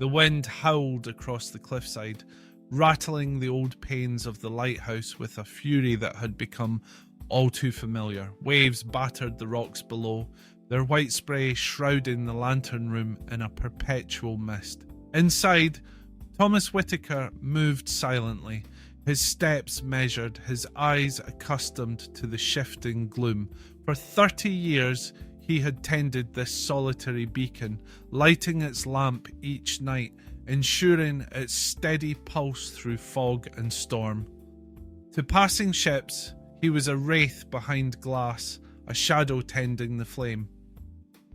The wind howled across the cliffside, rattling the old panes of the lighthouse with a fury that had become all too familiar. Waves battered the rocks below, their white spray shrouding the lantern room in a perpetual mist. Inside, Thomas Whitaker moved silently, his steps measured, his eyes accustomed to the shifting gloom. For 30 years, he had tended this solitary beacon, lighting its lamp each night, ensuring its steady pulse through fog and storm. To passing ships, he was a wraith behind glass, a shadow tending the flame.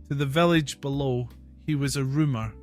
To the village below, he was a rumour,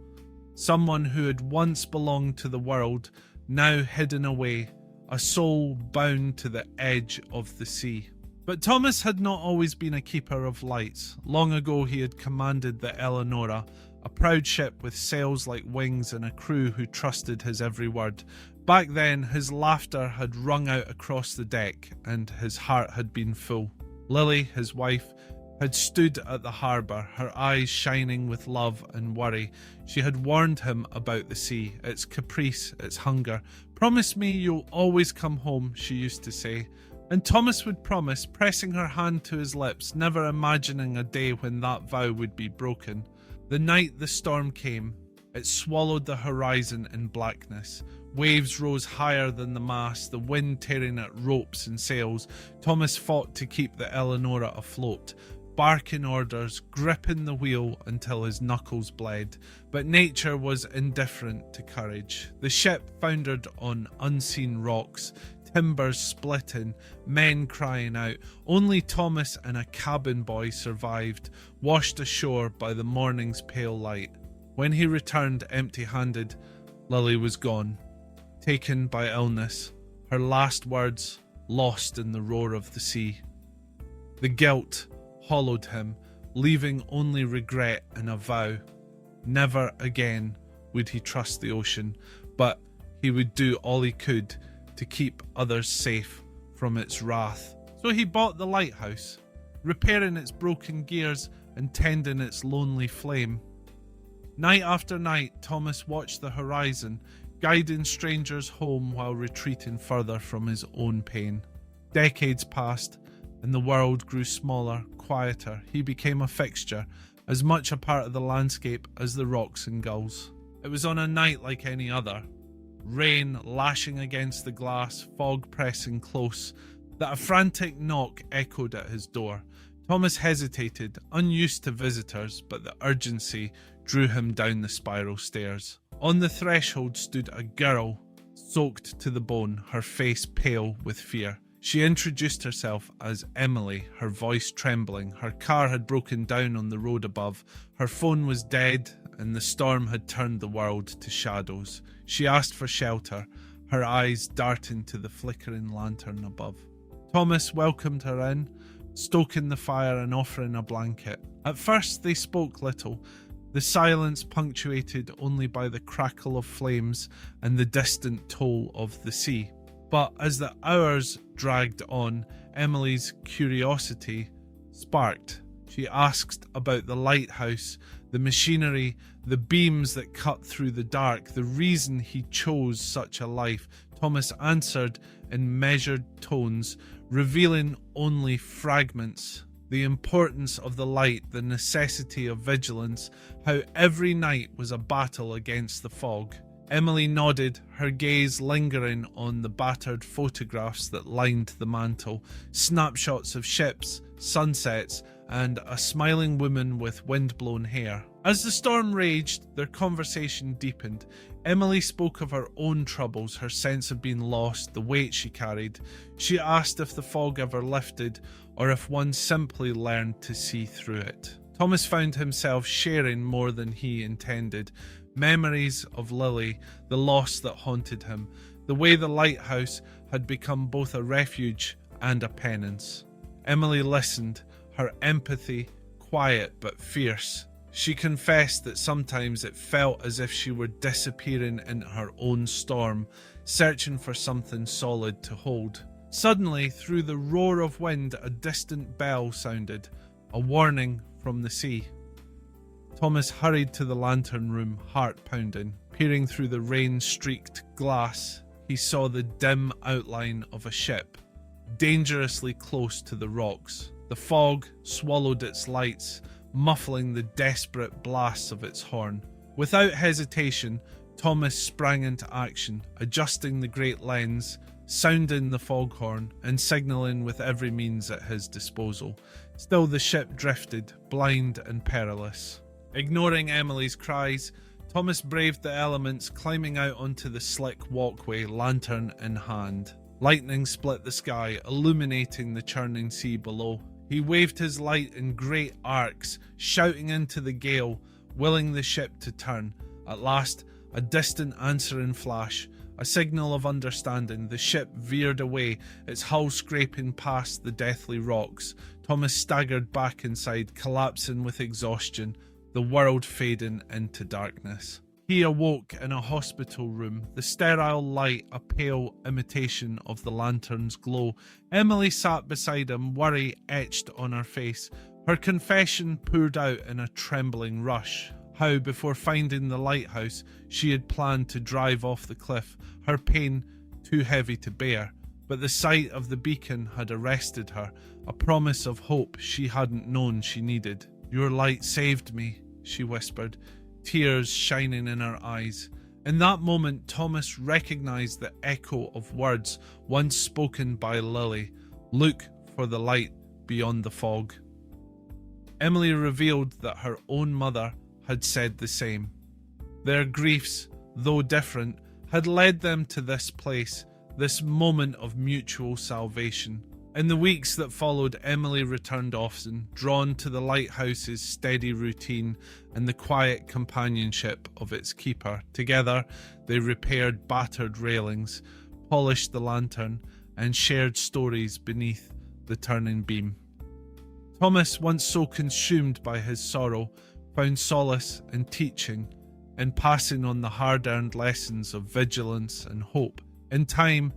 someone who had once belonged to the world, now hidden away, a soul bound to the edge of the sea. But Thomas had not always been a keeper of lights. Long ago he had commanded the Eleanora, a proud ship with sails like wings and a crew who trusted his every word. Back then his laughter had rung out across the deck and his heart had been full. Lily, his wife, had stood at the harbour, her eyes shining with love and worry. She had warned him about the sea, its caprice, its hunger. "Promise me you'll always come home," she used to say. And Thomas would promise, pressing her hand to his lips, never imagining a day when that vow would be broken. The night the storm came, it swallowed the horizon in blackness. Waves rose higher than the mast, the wind tearing at ropes and sails. Thomas fought to keep the Eleanora afloat, barking orders, gripping the wheel until his knuckles bled. But nature was indifferent to courage. The ship foundered on unseen rocks, timbers splitting, men crying out. Only Thomas and a cabin boy survived, washed ashore by the morning's pale light. When he returned empty-handed, Lily was gone, taken by illness, her last words lost in the roar of the sea. The guilt hollowed him, leaving only regret and a vow. Never again would he trust the ocean, but he would do all he could to keep others safe from its wrath. So he bought the lighthouse, repairing its broken gears and tending its lonely flame. Night after night, Thomas watched the horizon, guiding strangers home while retreating further from his own pain. Decades passed, and the world grew smaller, quieter. He became a fixture, as much a part of the landscape as the rocks and gulls. It was on a night like any other, rain lashing against the glass, fog pressing close, that a frantic knock echoed at his door. Thomas hesitated, unused to visitors, but the urgency drew him down the spiral stairs. On the threshold stood a girl, soaked to the bone, her face pale with fear. She introduced herself as Emily, her voice trembling. Her car had broken down on the road above. Her phone was dead, and the storm had turned the world to shadows. She asked for shelter, her eyes darting to the flickering lantern above. Thomas welcomed her in, stoking the fire and offering a blanket. At first they spoke little, the silence punctuated only by the crackle of flames and the distant toll of the sea. But as the hours dragged on, Emily's curiosity sparked. She asked about the lighthouse, the machinery, the beams that cut through the dark, the reason he chose such a life. Thomas answered in measured tones, revealing only fragments. The importance of the light, the necessity of vigilance, how every night was a battle against the fog. Emily nodded, her gaze lingering on the battered photographs that lined the mantel, snapshots of ships, sunsets, and a smiling woman with wind-blown hair. As the storm raged, their conversation deepened. Emily spoke of her own troubles, her sense of being lost, the weight she carried. She asked if the fog ever lifted, or if one simply learned to see through it. Thomas found himself sharing more than he intended. Memories of Lily, the loss that haunted him, the way the lighthouse had become both a refuge and a penance. Emily listened, her empathy quiet but fierce. She confessed that sometimes it felt as if she were disappearing in her own storm, searching for something solid to hold. Suddenly, through the roar of wind, a distant bell sounded, a warning from the sea. Thomas hurried to the lantern room, heart pounding. Peering through the rain-streaked glass, he saw the dim outline of a ship, dangerously close to the rocks. The fog swallowed its lights, muffling the desperate blasts of its horn. Without hesitation, Thomas sprang into action, adjusting the great lens, sounding the foghorn, and signalling with every means at his disposal. Still the ship drifted, blind and perilous. Ignoring Emily's cries, Thomas braved the elements, climbing out onto the slick walkway, lantern in hand. Lightning split the sky, illuminating the churning sea below. He waved his light in great arcs, shouting into the gale, willing the ship to turn. At last, a distant answering flash, a signal of understanding. The ship veered away, its hull scraping past the deathly rocks. Thomas staggered back inside, collapsing with exhaustion, the world fading into darkness. He awoke in a hospital room, the sterile light a pale imitation of the lantern's glow. Emily sat beside him, worry etched on her face. Her confession poured out in a trembling rush. How, before finding the lighthouse, she had planned to drive off the cliff, her pain too heavy to bear. But the sight of the beacon had arrested her, a promise of hope she hadn't known she needed. "Your light saved me," she whispered, tears shining in her eyes. In that moment, Thomas recognized the echo of words once spoken by Lily. "Look for the light beyond the fog." Emily revealed that her own mother had said the same. Their griefs, though different, had led them to this place, this moment of mutual salvation. In the weeks that followed, Emily returned often, drawn to the lighthouse's steady routine and the quiet companionship of its keeper. Together, they repaired battered railings, polished the lantern, and shared stories beneath the turning beam. Thomas, once so consumed by his sorrow, found solace in teaching, in passing on the hard-earned lessons of vigilance and hope. In time,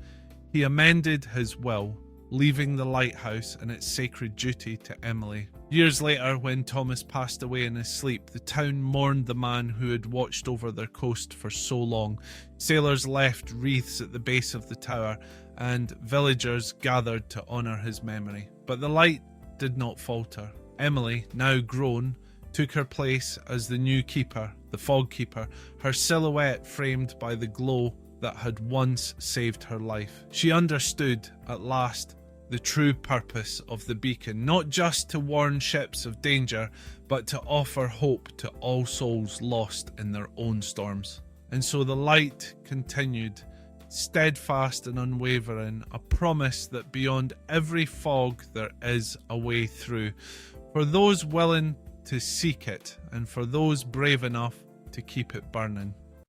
he amended his will, leaving the lighthouse and its sacred duty to Emily. Years later, when Thomas passed away in his sleep, the town mourned the man who had watched over their coast for so long. Sailors left wreaths at the base of the tower, and villagers gathered to honour his memory. But the light did not falter. Emily, now grown, took her place as the new keeper, the fog keeper, her silhouette framed by the glow that had once saved her life. She understood, at last, the true purpose of the beacon, not just to warn ships of danger, but to offer hope to all souls lost in their own storms. And so the light continued, steadfast and unwavering, a promise that beyond every fog there is a way through, for those willing to seek it and for those brave enough to keep it burning.